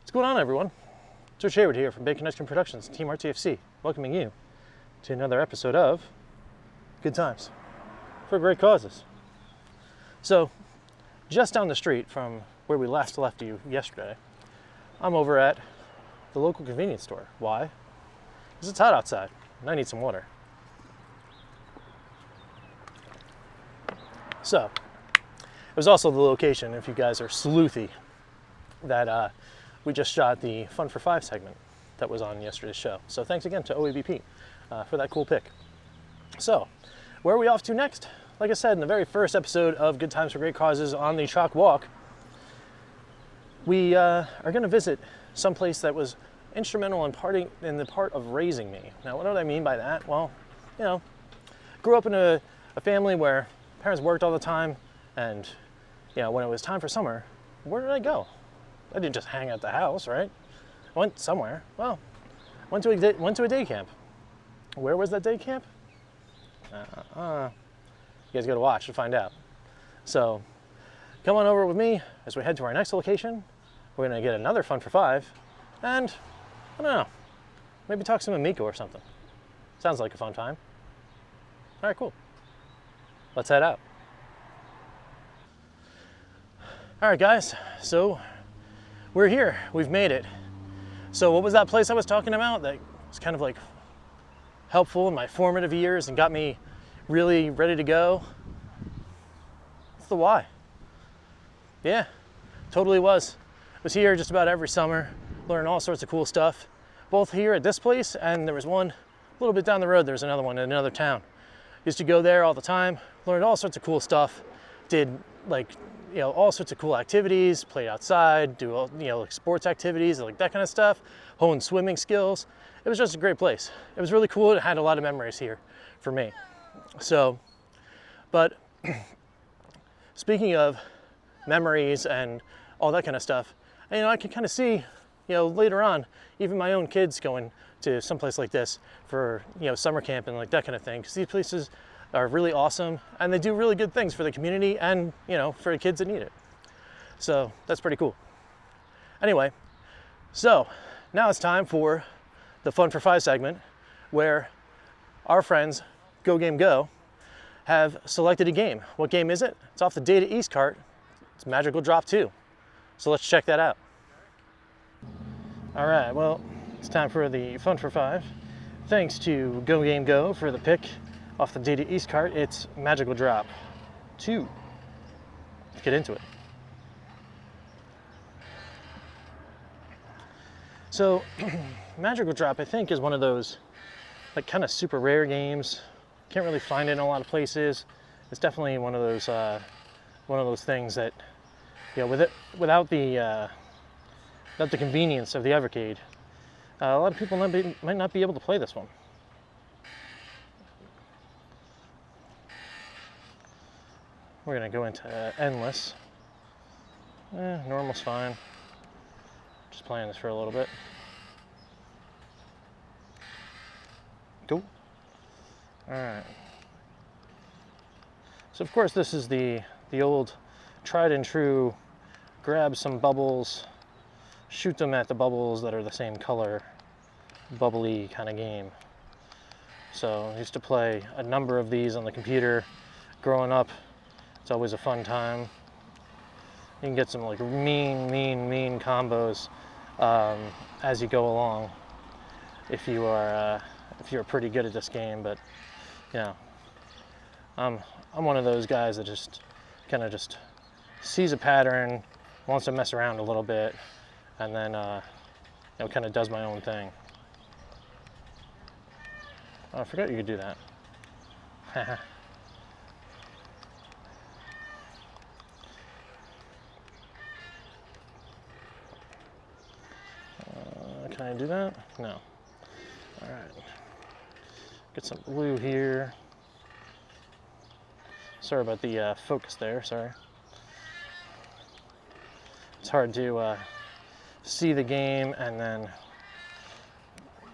What's going on, everyone? George Hayward here from Big Connection Productions, Team RTFC, welcoming you to another episode of Good Times for Great Causes. So, just down the street from where we last left you yesterday, I'm over at the local convenience store. Why? Because it's hot outside and I need some water. So, it was also the location, if you guys are sleuthy, that we just shot the Fun for Five segment that was on yesterday's show. So thanks again to OABP for that cool pick. So, where are we off to next? Like I said in the very first episode of Good Times for Great Causes on the CHOC Walk, we are going to visit someplace that was instrumental in the part of raising me. Now, what do I mean by that? Well, you know, grew up in a family where parents worked all the time, and you know, when it was time for summer, where did I go? I didn't just hang out at the house, right? I went somewhere. Well, went to a day camp. Where was that day camp? You guys got to watch to find out. So, come on over with me as we head to our next location. We're gonna get another Fun for Five, and I don't know, maybe talk some Amico or something. Sounds like a fun time. All right, cool. Let's head out. All right, guys. So we're here. We've made it. So what was that place I was talking about that was kind of like helpful in my formative years and got me really ready to go? It's the Y. Yeah, totally was. Was here just about every summer, learning all sorts of cool stuff, both here at this place, and there was one a little bit down the road. There's another one in another town. Used to go there all the time, learned all sorts of cool stuff, did like, you know, all sorts of cool activities, played outside, do all, you know, like sports activities, like that kind of stuff, honed swimming skills. It was just a great place. It was really cool. It had a lot of memories here for me. So, but speaking of memories and all that kind of stuff, you know, I can kind of see, you know, later on, even my own kids going to someplace like this for, you know, summer camp and like that kind of thing, because these places are really awesome and they do really good things for the community and, you know, for the kids that need it. So that's pretty cool. Anyway, so now it's time for the Fun for Five segment, where our friends Go Game Go have selected a game. What game is it? It's off the Data East cart. It's Magical Drop 2. So let's check that out. All right, well, it's time for the Fun for Five. Thanks to Go Game Go for the pick off the Data East cart. It's Magical Drop 2. Let's get into it. So, Magical Drop, I think, is one of those like kind of super rare games. Can't really find it in a lot of places. It's definitely one of those things that, you know, without the convenience of the Evercade, a lot of people might not be able to play this one. We're gonna go into endless. Normal's fine. Just playing this for a little bit. Cool. All right. So of course this is the old tried and true, grab some bubbles, shoot them at the bubbles that are the same color, bubbly kind of game. So I used to play a number of these on the computer growing up. It's always a fun time. You can get some like mean combos as you go along if you're pretty good at this game. But you know, I'm one of those guys that just kind of just sees a pattern, wants to mess around a little bit, and then you know, kind of does my own thing. Oh, I forgot you could do that. Can I do that? No. All right. Get some blue here. Sorry about the focus there, sorry. It's hard to see the game and then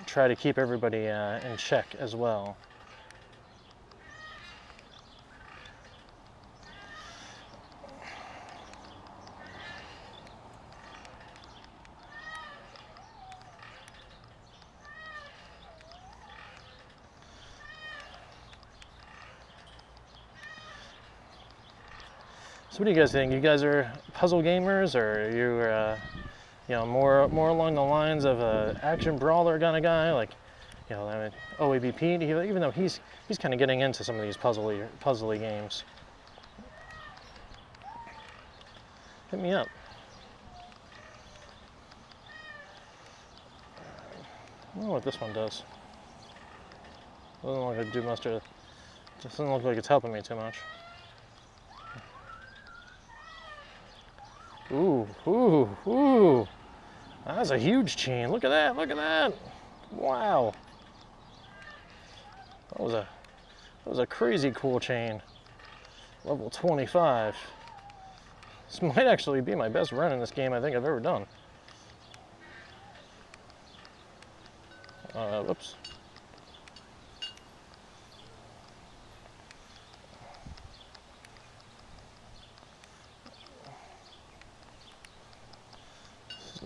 try to keep everybody in check as well. So what do you guys think? You guys are puzzle gamers, or you're you know, more along the lines of a action brawler kind of guy, like, you know, I mean, OAB Pete, even though he's kind of getting into some of these puzzly games. Hit me up. I don't know what this one does. Doesn't look like it do much. Doesn't look like it's helping me too much. Ooh, ooh, ooh. That's a huge chain. Look at that, look at that. Wow. That was a crazy cool chain. Level 25. This might actually be my best run in this game I think I've ever done. Whoops.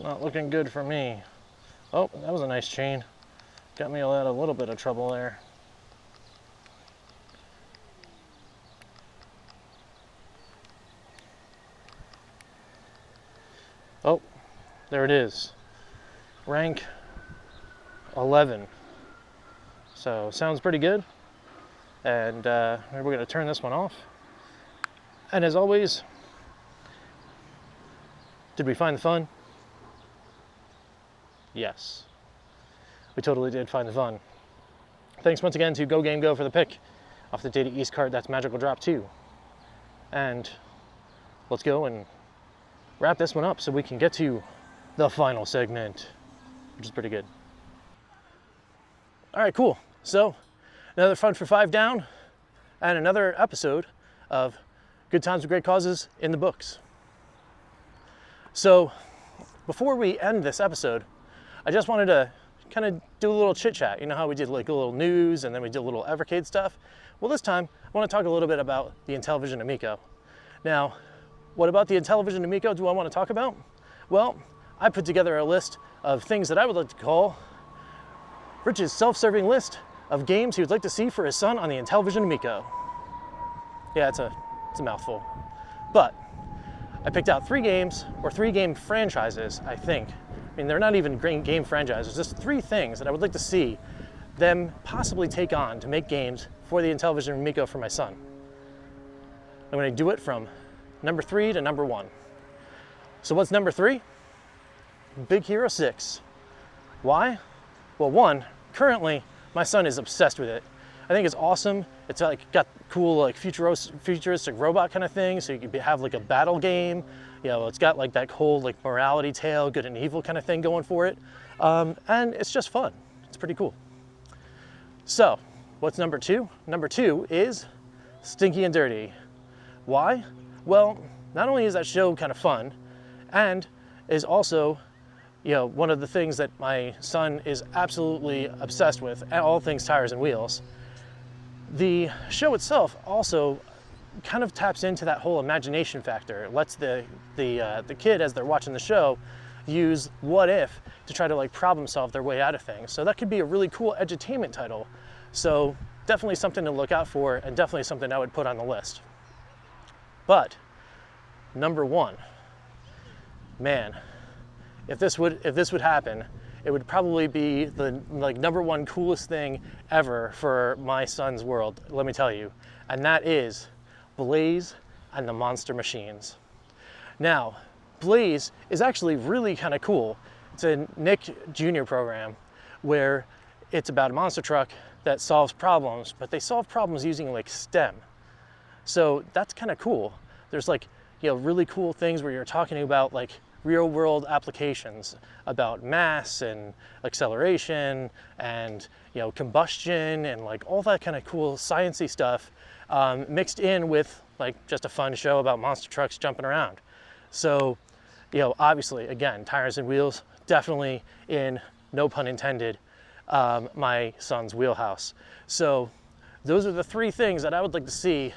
Not looking good for me. Oh, that was a nice chain. Got me out of a little bit of trouble there. Oh, there it is. Rank 11. So, sounds pretty good. And we're going to turn this one off. And as always, did we find the fun? Yes, we totally did find the fun. Thanks once again to Go Game Go for the pick off the Data East card. That's Magical Drop 2. And let's go and wrap this one up so we can get to the final segment, which is pretty good. All right, cool. So another Fun for 5 down and another episode of Good Times with Great Causes in the books. So before we end this episode, I just wanted to kind of do a little chit chat. You know how we did like a little news and then we did a little Evercade stuff? Well, this time I want to talk a little bit about the Intellivision Amico. Now, what about the Intellivision Amico do I want to talk about? Well, I put together a list of things that I would like to call Rich's self-serving list of games he would like to see for his son on the Intellivision Amico. Yeah, it's a mouthful. But I picked out 3 games, or 3 game franchises, I think. I mean, they're not even game franchises, just 3 things that I would like to see them possibly take on to make games for the Intellivision Amico for my son. I'm going to do it from number 3 to number 1. So what's number 3? Big Hero 6. Why? Well, 1, currently my son is obsessed with it. I think it's awesome. It's like got cool like futuristic robot kind of thing, so you could have like a battle game. You know, it's got like that whole like morality tale, good and evil kind of thing going for it. And it's just fun. It's pretty cool. So, what's number 2? Number 2 is Stinky and Dirty. Why? Well, not only is that show kind of fun, and is also, you know, one of the things that my son is absolutely obsessed with, all things tires and wheels. The show itself also kind of taps into that whole imagination factor. It lets the kid, as they're watching the show, use what if to try to like problem solve their way out of things. So that could be a really cool edutainment title. So definitely something to look out for, and definitely something I would put on the list. But number 1, man, if this would happen, it would probably be the like number 1 coolest thing ever for my son's world, let me tell you. And that is Blaze and the Monster Machines. Now, Blaze is actually really kind of cool. It's a Nick Jr. program where it's about a monster truck that solves problems, but they solve problems using like STEM. So that's kind of cool. There's like, you know, really cool things where you're talking about like real world applications about mass and acceleration and, you know, combustion and like all that kind of cool sciencey stuff mixed in with like just a fun show about monster trucks jumping around. So, you know, obviously, again, tires and wheels, definitely in, no pun intended, my son's wheelhouse. So those are the 3 things that I would like to see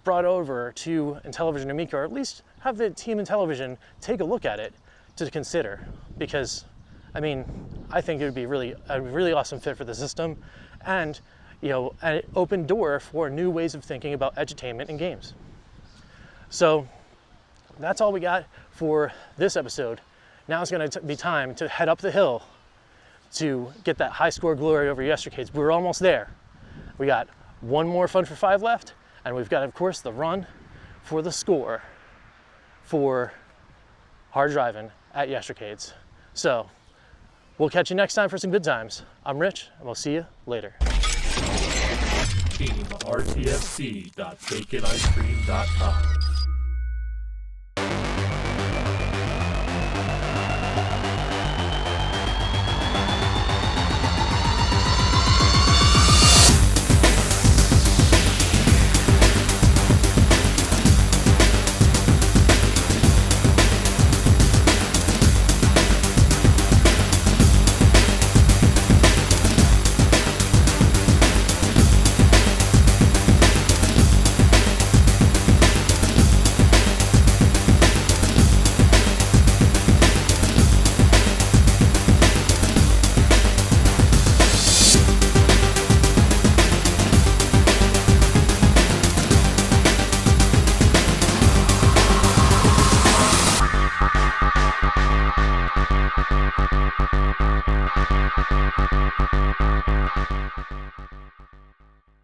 brought over to Intellivision Amico, or at least have the team Intellivision take a look at it to consider. Because, I mean, I think it would be a really awesome fit for the system, and, you know, an open door for new ways of thinking about edutainment in games. So that's all we got for this episode. Now it's going to be time to head up the hill to get that high score glory over Yestercades. We're almost there. We got one more Fun for 5 left, and we've got, of course, the run for the score for hard driving at Yestercades. So we'll catch you next time for some good times. I'm Rich, and we'll see you later. TeamRTFC.baconicecream.com